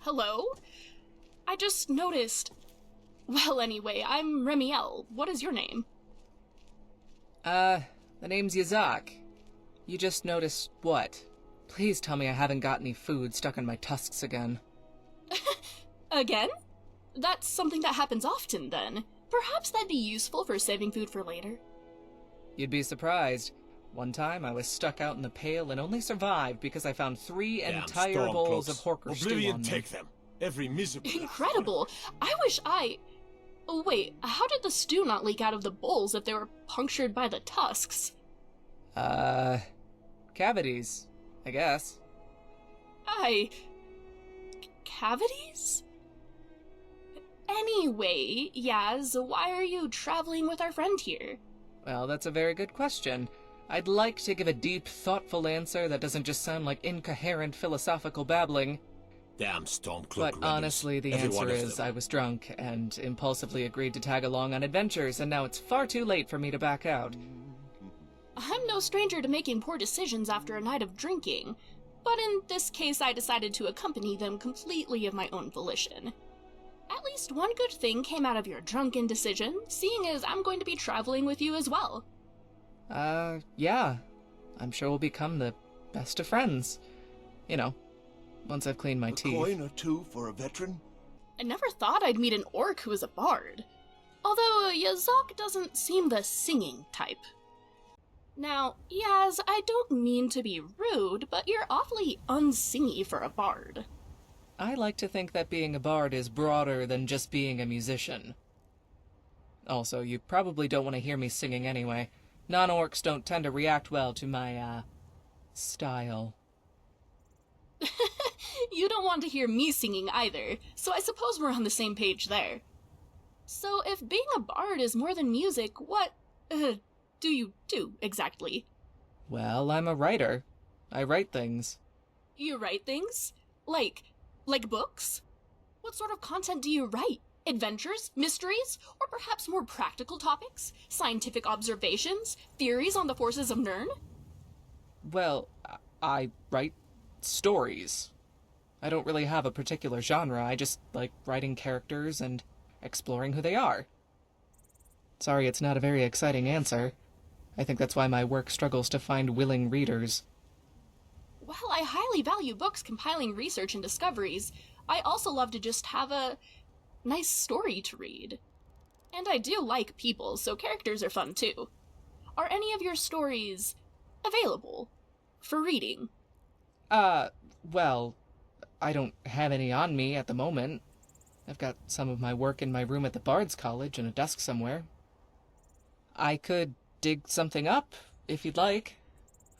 Hello? I just noticed... Well, anyway, I'm Remiel. What is your name? The name's Yazakh. You just noticed what? Please tell me I haven't got any food stuck in my tusks again. Again? That's something that happens often, then. Perhaps that'd be useful for saving food for later. You'd be surprised. One time I was stuck out in the pale and only survived because I found 3 entire bowls of Horker stew Oblivion on me. take them. Every miserable... Incredible! I wish I... Oh wait, how did the stew not leak out of the bowls if they were punctured by the tusks? Cavities, I guess. Cavities? Anyway, Yaz, why are you traveling with our friend here? Well, that's a very good question. I'd like to give a deep, thoughtful answer that doesn't just sound like incoherent philosophical babbling. Damn Stormcloak But rebels. honestly, the Every answer one of is them. I was drunk and impulsively agreed to tag along on adventures, and now it's far too late for me to back out. I'm no stranger to making poor decisions after a night of drinking, but in this case I decided to accompany them completely of my own volition. At least one good thing came out of your drunken decision, seeing as I'm going to be traveling with you as well. Yeah. I'm sure we'll become the best of friends. You know, once I've cleaned my A teeth. coin or two for a veteran? I never thought I'd meet an orc who is a bard. Although Yazakh doesn't seem the singing type. Now, Yaz, I don't mean to be rude, but you're awfully unsingy for a bard. I like to think that being a bard is broader than just being a musician. Also, you probably don't want to hear me singing anyway. Non-orcs don't tend to react well to my, style. You don't want to hear me singing either, so I suppose we're on the same page there. So if being a bard is more than music, what, do you do exactly? Well, I'm a writer. I write things. You write things? Like books? What sort of content do you write? Adventures? Mysteries? Or perhaps more practical topics? Scientific observations? Theories on the forces of Nirn? Well, I write stories. I don't really have a particular genre, I just like writing characters and exploring who they are. Sorry, it's not a very exciting answer. I think that's why my work struggles to find willing readers. While I highly value books compiling research and discoveries, I also love to just have a nice story to read. And I do like people, so characters are fun too. Are any of your stories available for reading? Well, I don't have any on me at the moment. I've got some of my work in my room at the Bard's College in a desk somewhere. I could dig something up, if you'd like.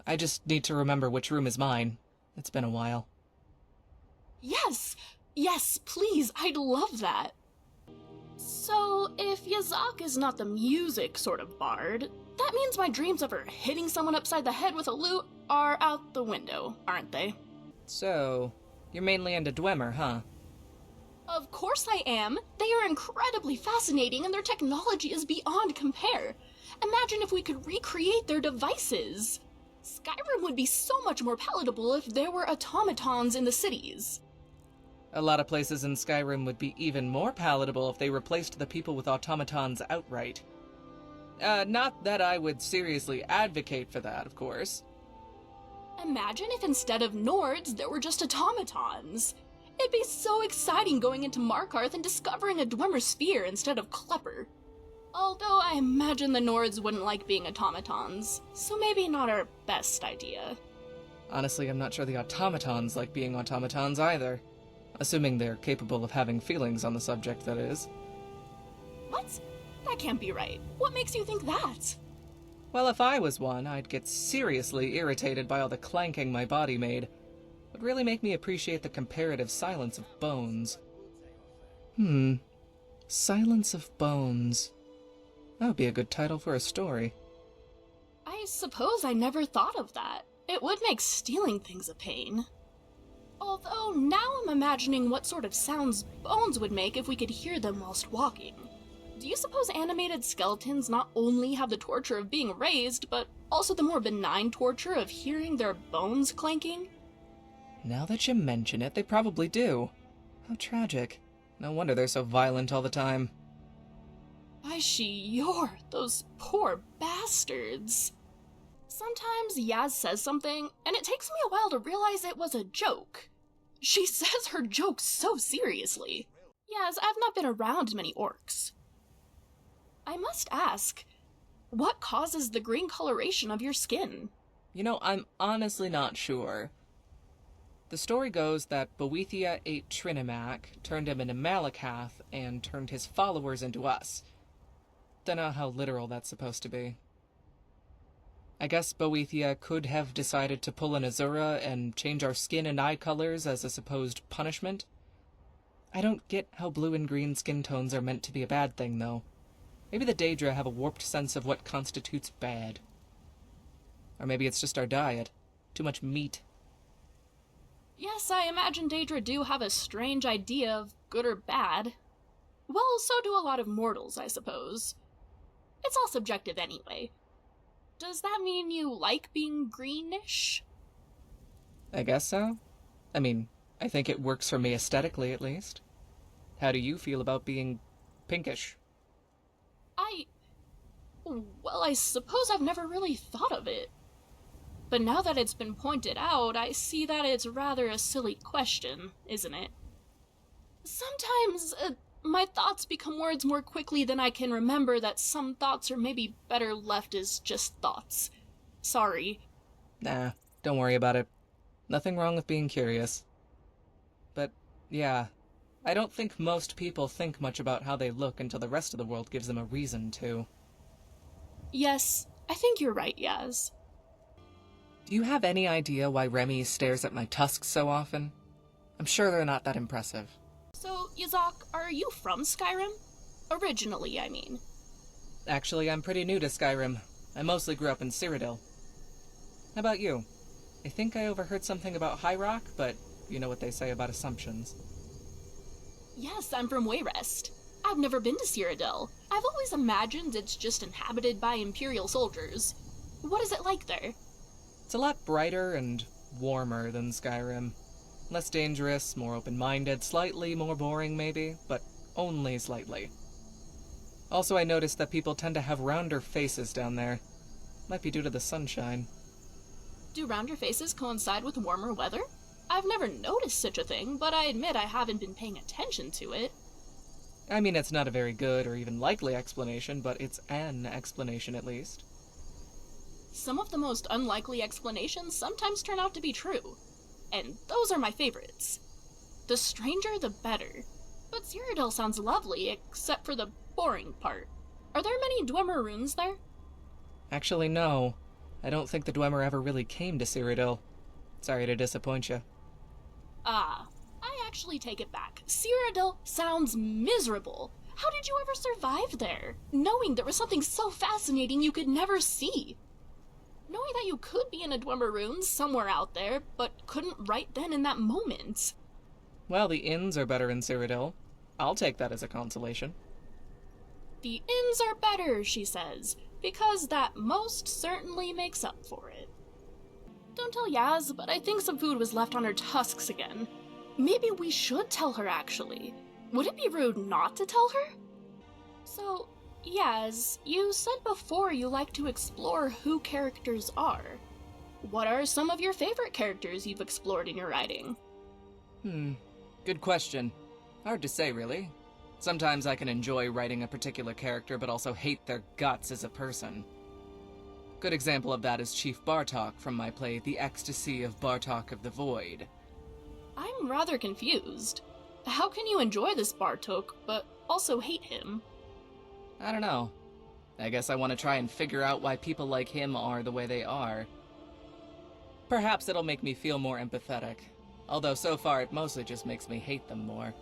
I just need to remember which room is mine. It's been a while. Yes! Yes, please, I'd love that! So, if Yazakh is not the music sort of bard, that means my dreams of her hitting someone upside the head with a lute are out the window, aren't they? So, you're mainly into Dwemer, huh? Of course I am! They are incredibly fascinating and their technology is beyond compare! Imagine if we could recreate their devices! Skyrim would be so much more palatable if there were automatons in the cities. A lot of places in Skyrim would be even more palatable if they replaced the people with automatons outright. Not that I would seriously advocate for that, of course. Imagine if instead of Nords, there were just automatons. It'd be so exciting going into Markarth and discovering a Dwemer sphere instead of Klepper. Although I imagine the Nords wouldn't like being automatons, so maybe not our best idea. Honestly, I'm not sure the automatons like being automatons either. Assuming they're capable of having feelings on the subject, that is. What? That can't be right. What makes you think that? Well, if I was one, I'd get seriously irritated by all the clanking my body made. It would really make me appreciate the comparative silence of bones. Silence of Bones. That would be a good title for a story. I suppose I never thought of that. It would make stealing things a pain. Although now I'm imagining what sort of sounds bones would make if we could hear them whilst walking. Do you suppose animated skeletons not only have the torture of being raised, but also the more benign torture of hearing their bones clanking? Now that you mention it, they probably do. How tragic. No wonder they're so violent all the time. Those poor bastards. Sometimes Yaz says something, and it takes me a while to realize it was a joke. She says her jokes so seriously. Yaz, I've not been around many orcs. I must ask, what causes the green coloration of your skin? You know, I'm honestly not sure. The story goes that Boethia ate Trinimac, turned him into Malakath, and turned his followers into us. Dunno how literal that's supposed to be. I guess Boethia could have decided to pull an Azura and change our skin and eye colors as a supposed punishment. I don't get how blue and green skin tones are meant to be a bad thing, though. Maybe the Daedra have a warped sense of what constitutes bad. Or maybe it's just our diet. Too much meat. Yes, I imagine Daedra do have a strange idea of good or bad. Well, so do a lot of mortals, I suppose. It's all subjective anyway. Does that mean you like being greenish? I guess so. I mean, I think it works for me aesthetically, at least. How do you feel about being pinkish? Well, I suppose I've never really thought of it. But now that it's been pointed out, I see that it's rather a silly question, isn't it? Sometimes, my thoughts become words more quickly than I can remember that some thoughts are maybe better left as just thoughts. Sorry. Nah, don't worry about it. Nothing wrong with being curious. But, yeah, I don't think most people think much about how they look until the rest of the world gives them a reason to. Yes, I think you're right, Yaz. Do you have any idea why Remy stares at my tusks so often? I'm sure they're not that impressive. So, Yazakh, are you from Skyrim? Originally, I mean. Actually, I'm pretty new to Skyrim. I mostly grew up in Cyrodiil. How about you? I think I overheard something about High Rock, but you know what they say about assumptions. Yes, I'm from Wayrest. I've never been to Cyrodiil. I've always imagined it's just inhabited by Imperial soldiers. What is it like there? It's a lot brighter and warmer than Skyrim. Less dangerous, more open-minded, slightly more boring maybe, but only slightly. Also, I noticed that people tend to have rounder faces down there. Might be due to the sunshine. Do rounder faces coincide with warmer weather? I've never noticed such a thing, but I admit I haven't been paying attention to it. I mean, it's not a very good or even likely explanation, but it's an explanation at least. Some of the most unlikely explanations sometimes turn out to be true, and those are my favorites. The stranger, the better. But Cyrodiil sounds lovely, except for the boring part. Are there many Dwemer runes there? Actually, no. I don't think the Dwemer ever really came to Cyrodiil. Sorry to disappoint you. I actually take it back. Cyrodiil sounds miserable. How did you ever survive there, knowing there was something so fascinating you could never see? Knowing that you could be in a Dwemer rune somewhere out there, but couldn't right then in that moment. Well, the inns are better in Cyrodiil. I'll take that as a consolation. The inns are better, she says, because that most certainly makes up for it. Don't tell Yaz, but I think some food was left on her tusks again. Maybe we should tell her, actually. Would it be rude not to tell her? So, Yaz, you said before you like to explore who characters are. What are some of your favorite characters you've explored in your writing? Good question. Hard to say, really. Sometimes I can enjoy writing a particular character, but also hate their guts as a person. Good example of that is Chief Bartok from my play The Ecstasy of Bartok of the Void. I'm rather confused. How can you enjoy this Bartok, but also hate him? I don't know. I guess I want to try and figure out why people like him are the way they are. Perhaps it'll make me feel more empathetic, although so far it mostly just makes me hate them more.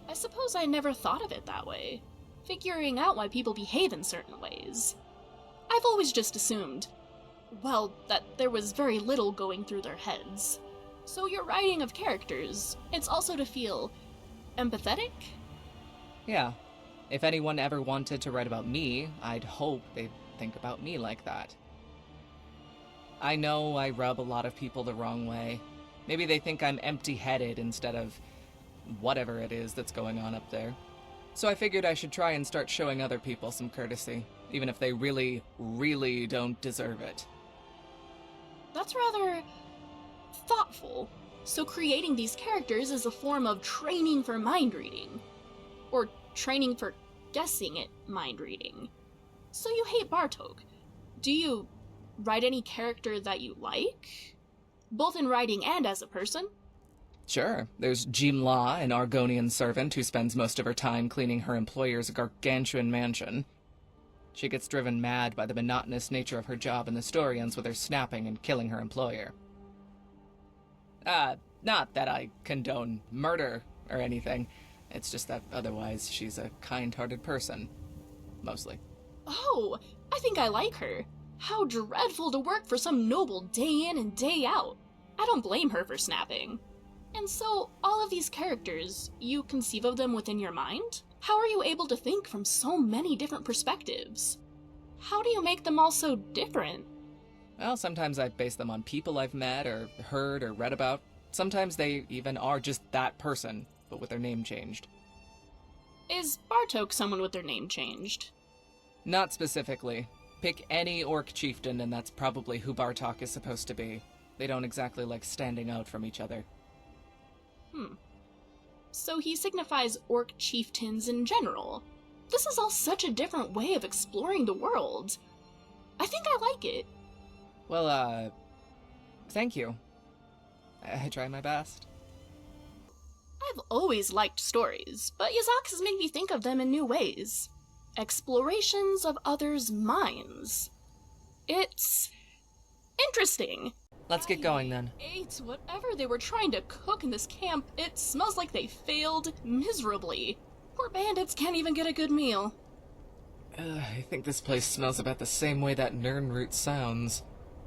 I suppose I never thought of it that way, figuring out why people behave in certain ways. I've always just assumed, well, that there was very little going through their heads. So your writing of characters, it's also to feel empathetic? Yeah. If anyone ever wanted to write about me, I'd hope they'd think about me like that. I know I rub a lot of people the wrong way. Maybe they think I'm empty-headed instead of whatever it is that's going on up there. So I figured I should try and start showing other people some courtesy, even if they really, really don't deserve it. That's rather thoughtful. So creating these characters is a form of training for mind reading. Or training for guessing at mind reading. So you hate Bartok. Do you write any character that you like? Both in writing and as a person? Sure. There's Jimla, an Argonian servant who spends most of her time cleaning her employer's gargantuan mansion. She gets driven mad by the monotonous nature of her job, and the story ends with her snapping and killing her employer. Not that I condone murder or anything. It's just that otherwise she's a kind-hearted person. Mostly. Oh, I think I like her. How dreadful to work for some noble day in and day out. I don't blame her for snapping. And so, all of these characters, you conceive of them within your mind? How are you able to think from so many different perspectives? How do you make them all so different? Well, sometimes I base them on people I've met or heard or read about. Sometimes they even are just that person, but with their name changed. Is Bartok someone with their name changed? Not specifically. Pick any orc chieftain and that's probably who Bartok is supposed to be. They don't exactly like standing out from each other. So he signifies orc chieftains in general. This is all such a different way of exploring the world. I think I like it. Well, thank you. I try my best. I've always liked stories, but Yazakh has made me think of them in new ways. Explorations of others' minds. It's interesting. Let's get going then. Ate whatever they were trying to cook in this camp. It smells like they failed miserably. Poor bandits can't even get a good meal. I think this place smells about the same way that Nirnroot sounds,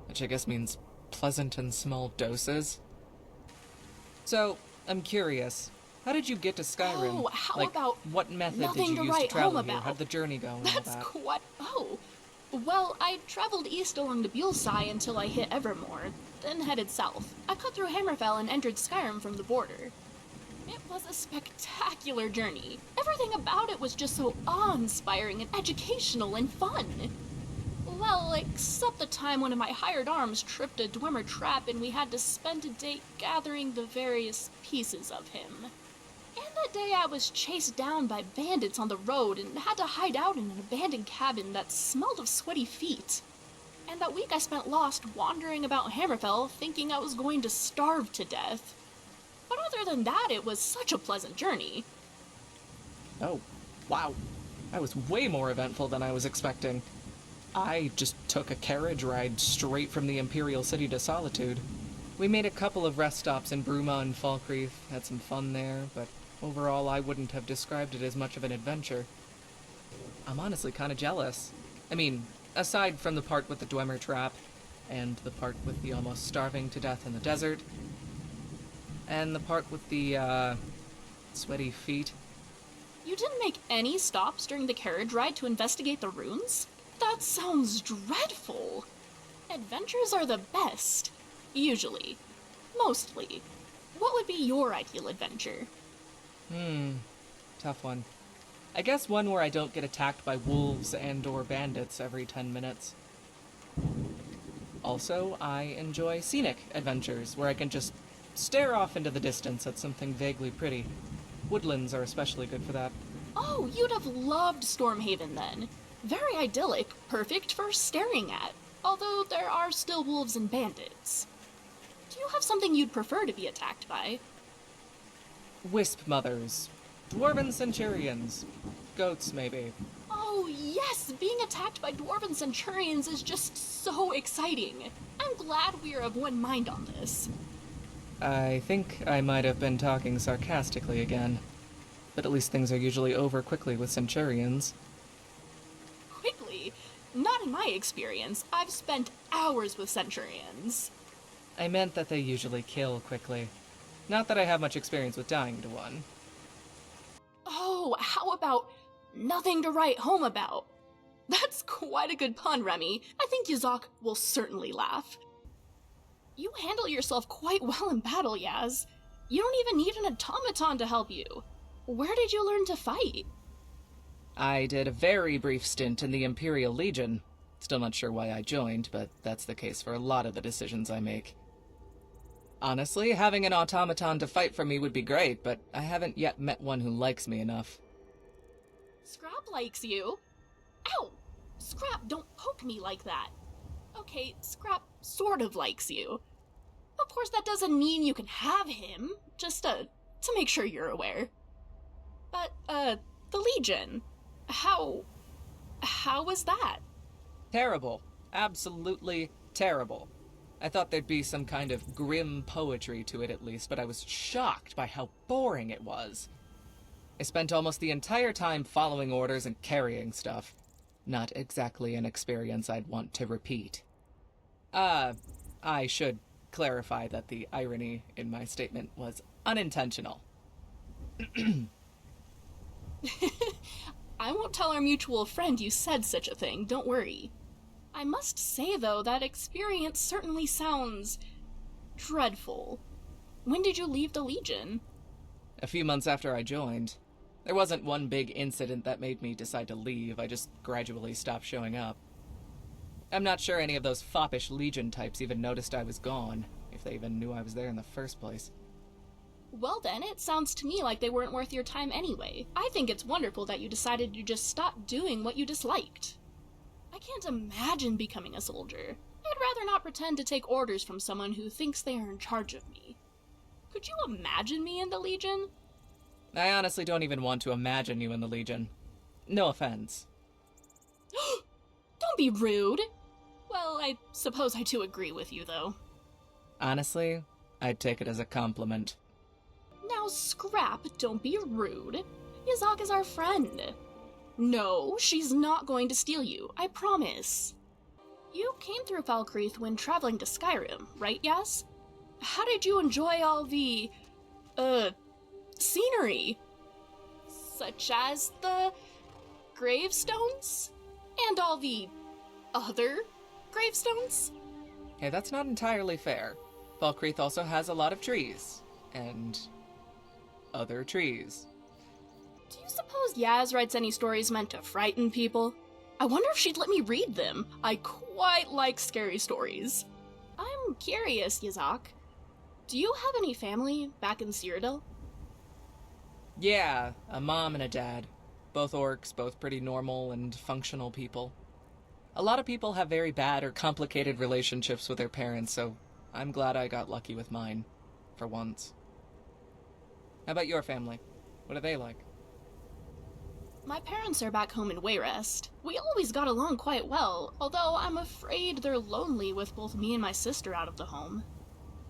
which I guess means pleasant in small doses. So, I'm curious. How did you get to Skyrim? Oh, how like, about what method did nothing you to use to write travel home here? about? How'd the journey go and all That's that? quite... Oh. Well, I traveled east along the Bullseye until I hit Evermore, then headed south. I cut through Hammerfell and entered Skyrim from the border. It was a spectacular journey. Everything about it was just so awe-inspiring and educational and fun. Well, except the time one of my hired arms tripped a Dwemer trap and we had to spend a day gathering the various pieces of him. And that day I was chased down by bandits on the road and had to hide out in an abandoned cabin that smelled of sweaty feet. And that week I spent lost wandering about Hammerfell thinking I was going to starve to death. But other than that, it was such a pleasant journey. Oh, wow. That was way more eventful than I was expecting. I just took a carriage ride straight from the Imperial City to Solitude. We made a couple of rest stops in Bruma and Falkreath, had some fun there, but overall I wouldn't have described it as much of an adventure. I'm honestly kind of jealous. I mean, aside from the part with the Dwemer trap, and the part with the almost starving to death in the desert, and the part with the, sweaty feet. You didn't make any stops during the carriage ride to investigate the runes? That sounds dreadful. Adventures are the best. Usually. Mostly. What would be your ideal adventure? Tough one. I guess one where I don't get attacked by wolves and/or bandits every 10 minutes. Also, I enjoy scenic adventures, where I can just stare off into the distance at something vaguely pretty. Woodlands are especially good for that. Oh, you'd have loved Stormhaven then. Very idyllic, perfect for staring at. Although there are still wolves and bandits. Do you have something you'd prefer to be attacked by? Wisp mothers. Dwarven centurions. Goats, maybe. Oh, yes! Being attacked by dwarven centurions is just so exciting. I'm glad we are of one mind on this. I think I might have been talking sarcastically again. But at least things are usually over quickly with centurions. Quickly? Not in my experience. I've spent hours with centurions. I meant that they usually kill quickly. Not that I have much experience with dying to one. Oh, how about nothing to write home about? That's quite a good pun, Remy. I think Yazakh will certainly laugh. You handle yourself quite well in battle, Yaz. You don't even need an automaton to help you. Where did you learn to fight? I did a very brief stint in the Imperial Legion. Still not sure why I joined, but that's the case for a lot of the decisions I make. Honestly, having an automaton to fight for me would be great, but I haven't yet met one who likes me enough. Scrap likes you. Ow! Scrap, don't poke me like that. Okay, Scrap sort of likes you. Of course, that doesn't mean you can have him, just to make sure you're aware. But, the Legion, how was that? Terrible. Absolutely terrible. I thought there'd be some kind of grim poetry to it at least, but I was shocked by how boring it was. I spent almost the entire time following orders and carrying stuff. Not exactly an experience I'd want to repeat. I should clarify that the irony in my statement was unintentional. I won't tell our mutual friend you said such a thing, don't worry. I must say, though, that experience certainly sounds dreadful. When did you leave the Legion? A few months after I joined. There wasn't one big incident that made me decide to leave, I just gradually stopped showing up. I'm not sure any of those foppish Legion types even noticed I was gone, if they even knew I was there in the first place. Well then, it sounds to me like they weren't worth your time anyway. I think it's wonderful that you decided to just stop doing what you disliked. I can't imagine becoming a soldier. I'd rather not pretend to take orders from someone who thinks they are in charge of me. Could you imagine me in the Legion? I honestly don't even want to imagine you in the Legion. No offense. Don't be rude. Well, I suppose I do agree with you, though. Honestly, I'd take it as a compliment. Now, Scrap, don't be rude. Yazakh is our friend. No, she's not going to steal you, I promise. You came through Falkreath when traveling to Skyrim, right, Yaz? How did you enjoy all the, scenery? Such as the gravestones? And all the other gravestones? Hey, that's not entirely fair. Falkreath also has a lot of trees. And other trees. Do you suppose Yaz writes any stories meant to frighten people? I wonder if she'd let me read them. I quite like scary stories. I'm curious, Yazakh. Do you have any family back in Cyrodiil? Yeah, a mom and a dad. Both orcs, both pretty normal and functional people. A lot of people have very bad or complicated relationships with their parents, so I'm glad I got lucky with mine. For once. How about your family? What are they like? My parents are back home in Wayrest. We always got along quite well, although I'm afraid they're lonely with both me and my sister out of the home.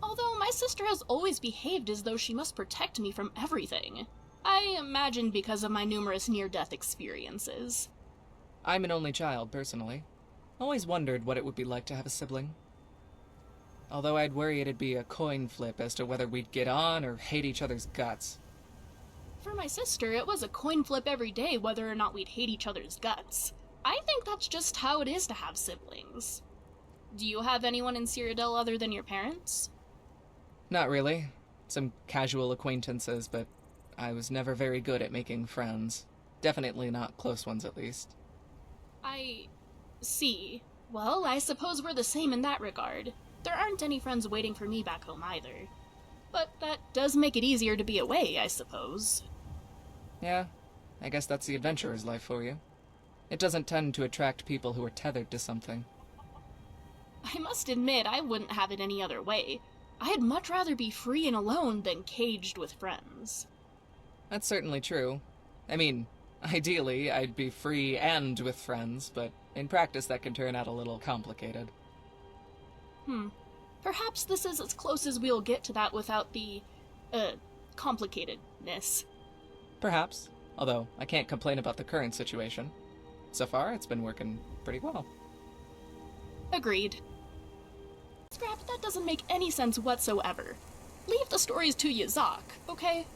Although my sister has always behaved as though she must protect me from everything. I imagine because of my numerous near-death experiences. I'm an only child, personally. Always wondered what it would be like to have a sibling. Although I'd worry it'd be a coin flip as to whether we'd get on or hate each other's guts. For my sister, it was a coin flip every day whether or not we'd hate each other's guts. I think that's just how it is to have siblings. Do you have anyone in Cyrodiil other than your parents? Not really. Some casual acquaintances, but I was never very good at making friends. Definitely not close ones, at least. I see. Well, I suppose we're the same in that regard. There aren't any friends waiting for me back home either. But that does make it easier to be away, I suppose. Yeah, I guess that's the adventurer's life for you. It doesn't tend to attract people who are tethered to something. I must admit, I wouldn't have it any other way. I'd much rather be free and alone than caged with friends. That's certainly true. I mean, ideally, I'd be free and with friends, but in practice that can turn out a little complicated. Perhaps this is as close as we'll get to that without the, complicatedness. Perhaps, although I can't complain about the current situation. So far, it's been working pretty well. Agreed. Scrap, that doesn't make any sense whatsoever. Leave the stories to Yazakh, okay?